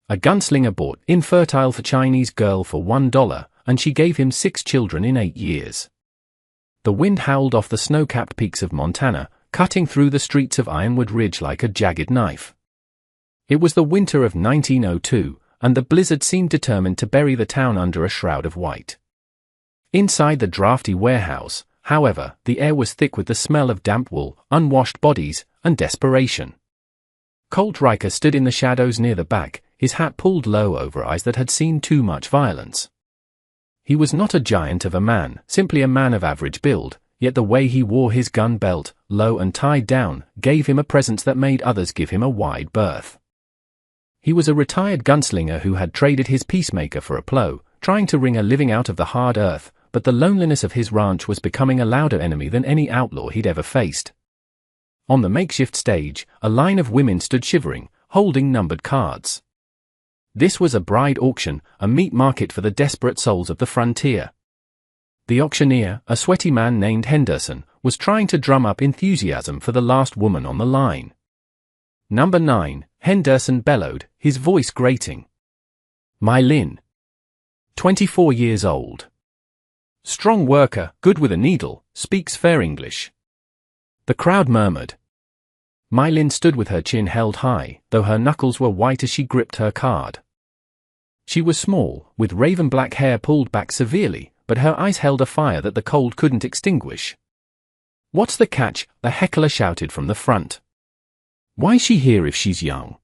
A gunslinger bought Infertile for Chinese girl for $1, and she gave him 6 children in 8 years. The wind howled off the snow-capped peaks of Montana, cutting through the streets of Ironwood Ridge like a jagged knife. It was the winter of 1902, and the blizzard seemed determined to bury the town under a shroud of white. Inside the drafty warehouse, however, the air was thick with the smell of damp wool, unwashed bodies, and desperation. Colt Riker stood in the shadows near the back, his hat pulled low over eyes that had seen too much violence. He was not a giant of a man, simply a man of average build, yet the way he wore his gun belt, low and tied down, gave him a presence that made others give him a wide berth. He was a retired gunslinger who had traded his peacemaker for a plow, trying to wring a living out of the hard earth, but the loneliness of his ranch was becoming a louder enemy than any outlaw he'd ever faced. On the makeshift stage, a line of women stood shivering, holding numbered cards. This was a bride auction, a meat market for the desperate souls of the frontier. The auctioneer, a sweaty man named Henderson, was trying to drum up enthusiasm for the last woman on the line. "Number 9, Henderson bellowed, his voice grating. "My Lynn. 24 years old. Strong worker, good with a needle, speaks fair English." The crowd murmured. My Lynn stood with her chin held high, though her knuckles were white as she gripped her card. She was small, with raven black hair pulled back severely, but her eyes held a fire that the cold couldn't extinguish. "What's the catch?" a heckler shouted from the front. "Why's she here if she's young?"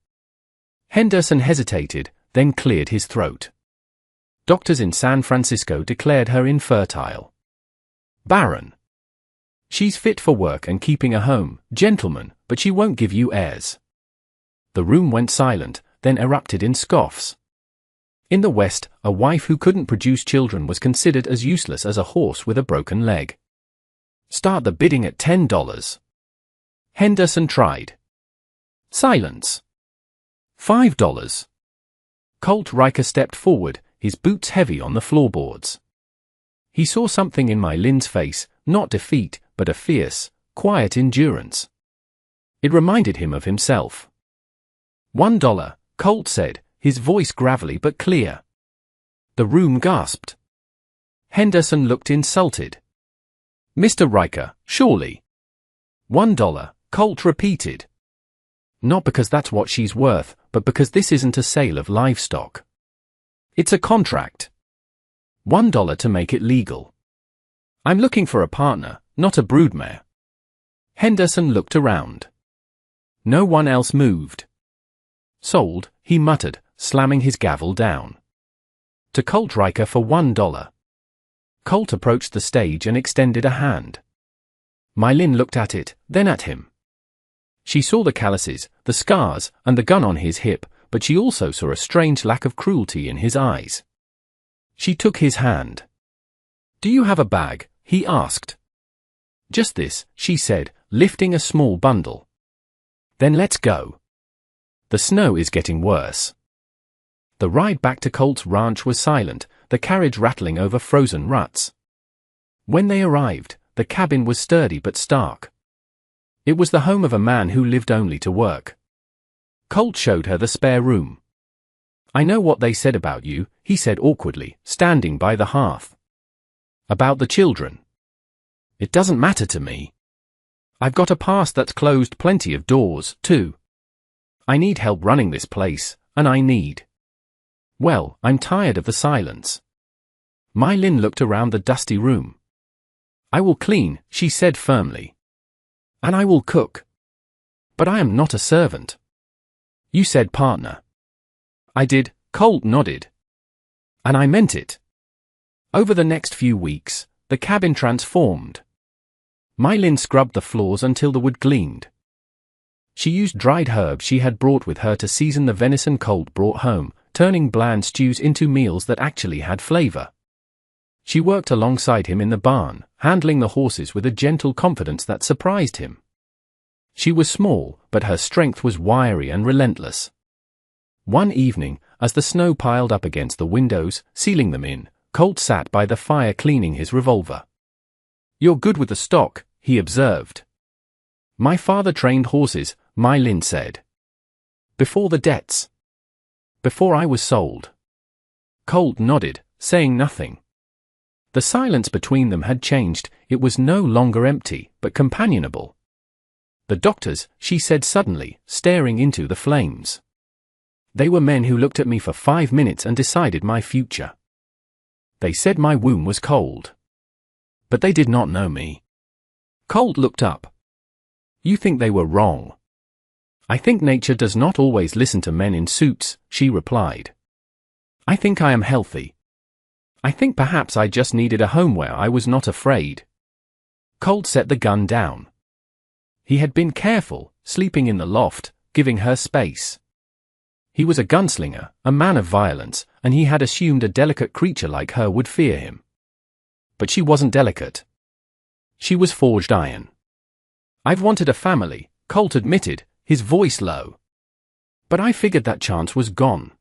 Henderson hesitated, then cleared his throat. Doctors in San Francisco declared her infertile. "Barren. She's fit for work and keeping a home, gentlemen, but she won't give you heirs." The room went silent, then erupted in scoffs. In the West, a wife who couldn't produce children was considered as useless as a horse with a broken leg. "Start the bidding at $10. Henderson tried. Silence. $5. Colt Riker stepped forward, his boots heavy on the floorboards. He saw something in my Lynn's face, not defeat, but a fierce, quiet endurance. It reminded him of himself. $1, Colt said, his voice gravelly but clear. The room gasped. Henderson looked insulted. "Mr. Riker, surely." $1, Colt repeated. "Not because that's what she's worth, but because this isn't a sale of livestock. It's a contract. $1 to make it legal. I'm looking for a partner, not a broodmare." Henderson looked around. No one else moved. "Sold," he muttered, slamming his gavel down. To Colt Riker for $1. Colt approached the stage and extended a hand. My Lynn looked at it, then at him. She saw the calluses, the scars, and the gun on his hip, but she also saw a strange lack of cruelty in his eyes. She took his hand. "Do you have a bag?" he asked. "Just this," she said, lifting a small bundle. "Then let's go. The snow is getting worse." The ride back to Colt's ranch was silent, the carriage rattling over frozen ruts. When they arrived, the cabin was sturdy but stark. It was the home of a man who lived only to work. Colt showed her the spare room. "I know what they said about you," he said awkwardly, standing by the hearth. "About the children. It doesn't matter to me. I've got a past that's closed plenty of doors, too. I need help running this place, and well, I'm tired of the silence." My Lynn looked around the dusty room. "I will clean," she said firmly. "And I will cook. But I am not a servant." "You said partner." "I did," Colt nodded. "And I meant it." Over the next few weeks, the cabin transformed. My Lynn scrubbed the floors until the wood gleamed. She used dried herbs she had brought with her to season the venison Colt brought home, turning bland stews into meals that actually had flavor. She worked alongside him in the barn, handling the horses with a gentle confidence that surprised him. She was small, but her strength was wiry and relentless. One evening, as the snow piled up against the windows, sealing them in, Colt sat by the fire cleaning his revolver. "You're good with the stock," he observed. "My father trained horses," My Lynn said. "Before the debts." Before I was sold. Colt nodded, saying nothing. The silence between them had changed. It was no longer empty, but companionable. The doctors, she said suddenly, staring into the flames. They were men who looked at me for 5 minutes and decided my future. They said my womb was cold. But they did not know me. Colt looked up. You think they were wrong? I think nature does not always listen to men in suits, she replied. I think I am healthy. I think perhaps I just needed a home where I was not afraid. Colt set the gun down. He had been careful, sleeping in the loft, giving her space. He was a gunslinger, a man of violence, and he had assumed a delicate creature like her would fear him. But she wasn't delicate. She was forged iron. I've wanted a family, Colt admitted, his voice low. But I figured that chance was gone.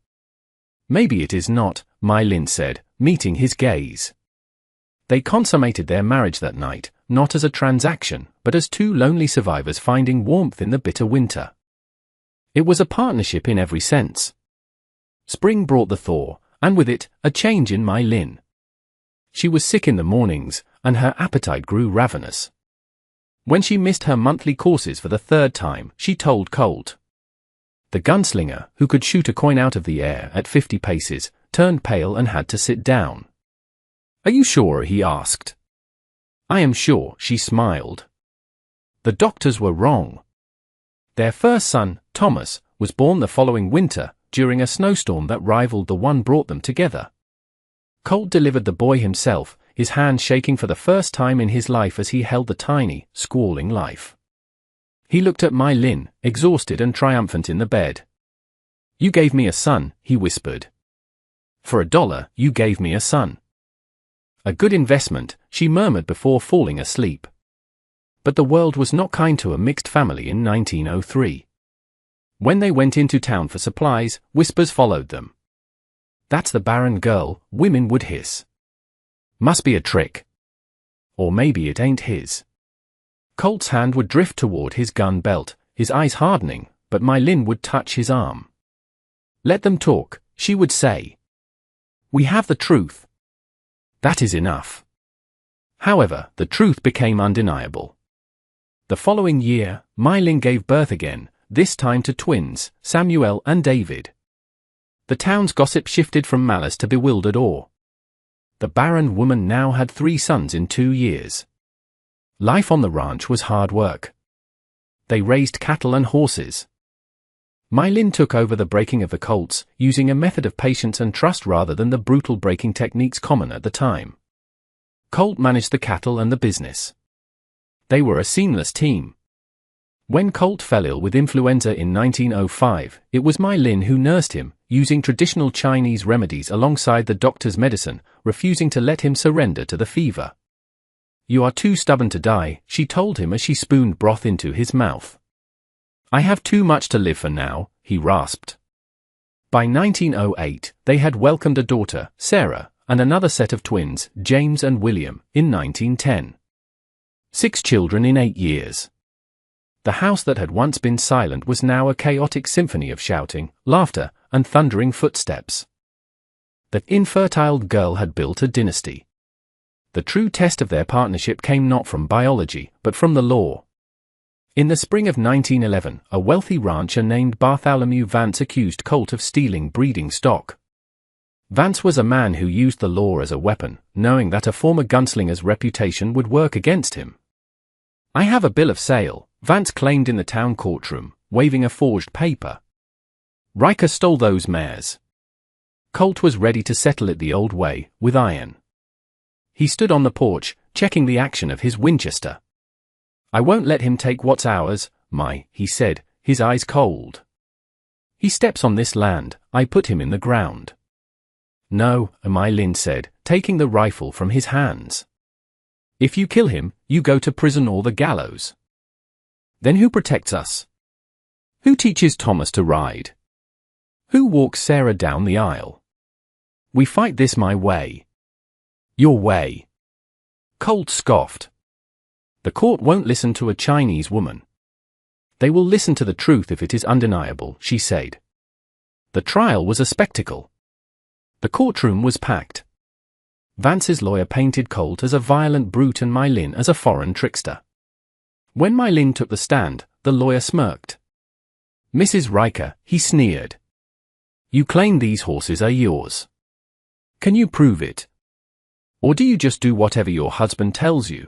Maybe it is not, Mai Lin said, meeting his gaze. They consummated their marriage that night, not as a transaction, but as two lonely survivors finding warmth in the bitter winter. It was a partnership in every sense. Spring brought the thaw, and with it, a change in Mai Lin. She was sick in the mornings, and her appetite grew ravenous. When she missed her monthly courses for the 3rd time, she told Colt. The gunslinger, who could shoot a coin out of the air at 50 paces, turned pale and had to sit down. Are you sure? He asked. I am sure, she smiled. The doctors were wrong. Their first son, Thomas, was born the following winter, during a snowstorm that rivaled the one brought them together. Colt delivered the boy himself, his hand shaking for the first time in his life as he held the tiny, squalling life. He looked at Mai Lin, exhausted and triumphant in the bed. You gave me a son, he whispered. For $1, you gave me a son. A good investment, she murmured before falling asleep. But the world was not kind to a mixed family in 1903. When they went into town for supplies, whispers followed them. That's the barren girl, women would hiss. Must be a trick. Or maybe it ain't his. Colt's hand would drift toward his gun belt, his eyes hardening, but Mai Lin would touch his arm. Let them talk, she would say. We have the truth. That is enough. However, the truth became undeniable. The following year, Mai Lin gave birth again, this time to twins, Samuel and David. The town's gossip shifted from malice to bewildered awe. The barren woman now had 3 sons in 2 years. Life on the ranch was hard work. They raised cattle and horses. Mai Lin took over the breaking of the colts, using a method of patience and trust rather than the brutal breaking techniques common at the time. Colt managed the cattle and the business. They were a seamless team. When Colt fell ill with influenza in 1905, it was Mai Lin who nursed him, using traditional Chinese remedies alongside the doctor's medicine, refusing to let him surrender to the fever. You are too stubborn to die, she told him as she spooned broth into his mouth. I have too much to live for now, he rasped. By 1908, they had welcomed a daughter, Sarah, and another set of twins, James and William, in 1910. 6 children in 8 years. The house that had once been silent was now a chaotic symphony of shouting, laughter, and thundering footsteps. The infertile girl had built a dynasty. The true test of their partnership came not from biology, but from the law. In the spring of 1911, a wealthy rancher named Bartholomew Vance accused Colt of stealing breeding stock. Vance was a man who used the law as a weapon, knowing that a former gunslinger's reputation would work against him. I have a bill of sale, Vance claimed in the town courtroom, waving a forged paper. Riker stole those mares. Colt was ready to settle it the old way, with iron. He stood on the porch, checking the action of his Winchester. I won't let him take what's ours, he said, his eyes cold. He steps on this land, I put him in the ground. No, Mai Lin said, taking the rifle from his hands. If you kill him, you go to prison or the gallows. Then who protects us? Who teaches Thomas to ride? Who walks Sarah down the aisle? We fight this my way. Your way. Colt scoffed. The court won't listen to a Chinese woman. They will listen to the truth if it is undeniable, she said. The trial was a spectacle. The courtroom was packed. Vance's lawyer painted Colt as a violent brute and My Lin as a foreign trickster. When My Lin took the stand, the lawyer smirked. "Mrs. Riker," he sneered. "You claim these horses are yours. Can you prove it? Or do you just do whatever your husband tells you?"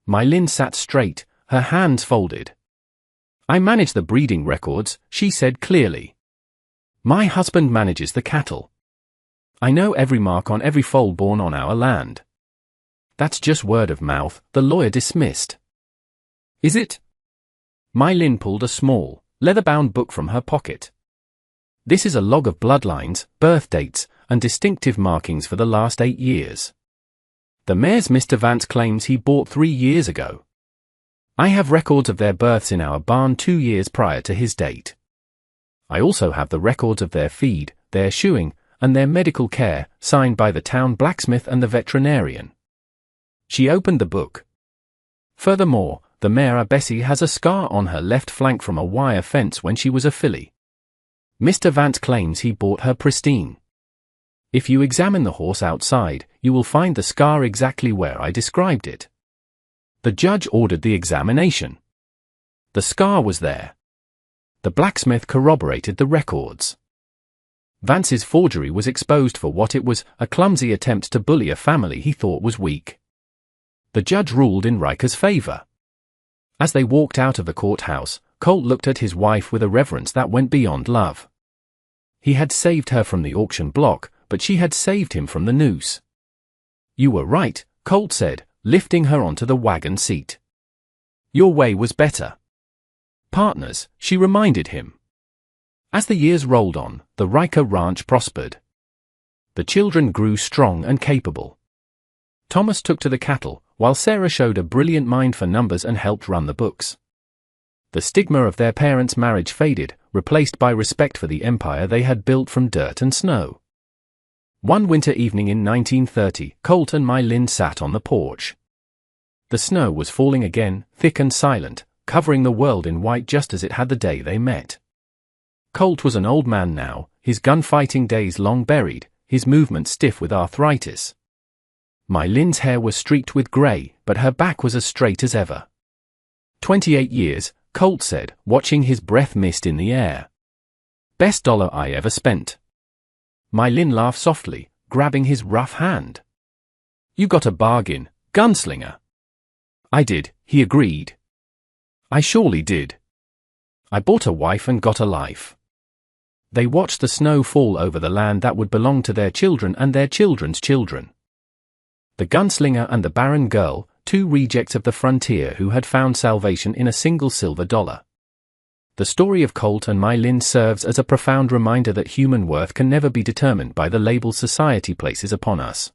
My Lin sat straight, her hands folded. "I manage the breeding records," she said clearly. "My husband manages the cattle. I know every mark on every foal born on our land." "That's just word of mouth," the lawyer dismissed. "Is it?" My Lin pulled a small, leather-bound book from her pocket. "This is a log of bloodlines, birth dates, and distinctive markings for the last 8 years. The mares Mr. Vance claims he bought 3 years ago. I have records of their births in our barn 2 years prior to his date. I also have the records of their feed, their shoeing, and their medical care, signed by the town blacksmith and the veterinarian." She opened the book. "Furthermore, the mare Bessie has a scar on her left flank from a wire fence when she was a filly. Mr. Vance claims he bought her pristine. If you examine the horse outside, you will find the scar exactly where I described it." The judge ordered the examination. The scar was there. The blacksmith corroborated the records. Vance's forgery was exposed for what it was, a clumsy attempt to bully a family he thought was weak. The judge ruled in Riker's favor. As they walked out of the courthouse, Colt looked at his wife with a reverence that went beyond love. He had saved her from the auction block, but she had saved him from the noose. "You were right," Colt said, lifting her onto the wagon seat. "Your way was better." "Partners," she reminded him. As the years rolled on, the Riker ranch prospered. The children grew strong and capable. Thomas took to the cattle, while Sarah showed a brilliant mind for numbers and helped run the books. The stigma of their parents' marriage faded, replaced by respect for the empire they had built from dirt and snow. One winter evening in 1930, Colt and My Lin sat on the porch. The snow was falling again, thick and silent, covering the world in white just as it had the day they met. Colt was an old man now, his gunfighting days long buried, his movements stiff with arthritis. My Lin's hair was streaked with grey, but her back was as straight as ever. 28 years, Colt said, watching his breath mist in the air. "Best dollar I ever spent." My Lin laughed softly, grabbing his rough hand. "You got a bargain, Gunslinger." "I did," he agreed. "I surely did. I bought a wife and got a life." They watched the snow fall over the land that would belong to their children and their children's children. The Gunslinger and the Barren Girl, 2 rejects of the frontier who had found salvation in a single silver dollar. The story of Colt and My Lin serves as a profound reminder that human worth can never be determined by the labels society places upon us.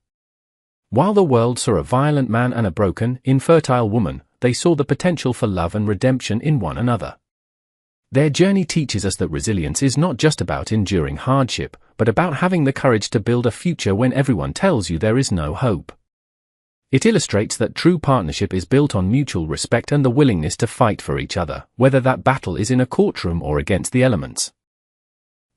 While the world saw a violent man and a broken, infertile woman, they saw the potential for love and redemption in one another. Their journey teaches us that resilience is not just about enduring hardship, but about having the courage to build a future when everyone tells you there is no hope. It illustrates that true partnership is built on mutual respect and the willingness to fight for each other, whether that battle is in a courtroom or against the elements.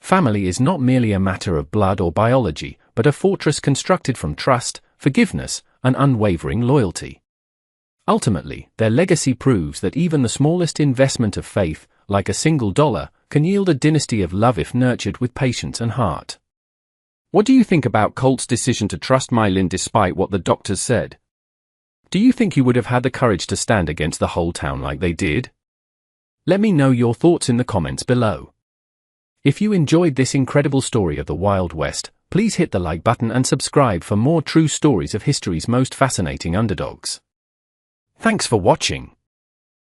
Family is not merely a matter of blood or biology, but a fortress constructed from trust, forgiveness, and unwavering loyalty. Ultimately, their legacy proves that even the smallest investment of faith, like a single dollar, can yield a dynasty of love if nurtured with patience and heart. What do you think about Colt's decision to trust My Lin despite what the doctors said? Do you think you would have had the courage to stand against the whole town like they did? Let me know your thoughts in the comments below. If you enjoyed this incredible story of the Wild West, please hit the like button and subscribe for more true stories of history's most fascinating underdogs. Thanks for watching.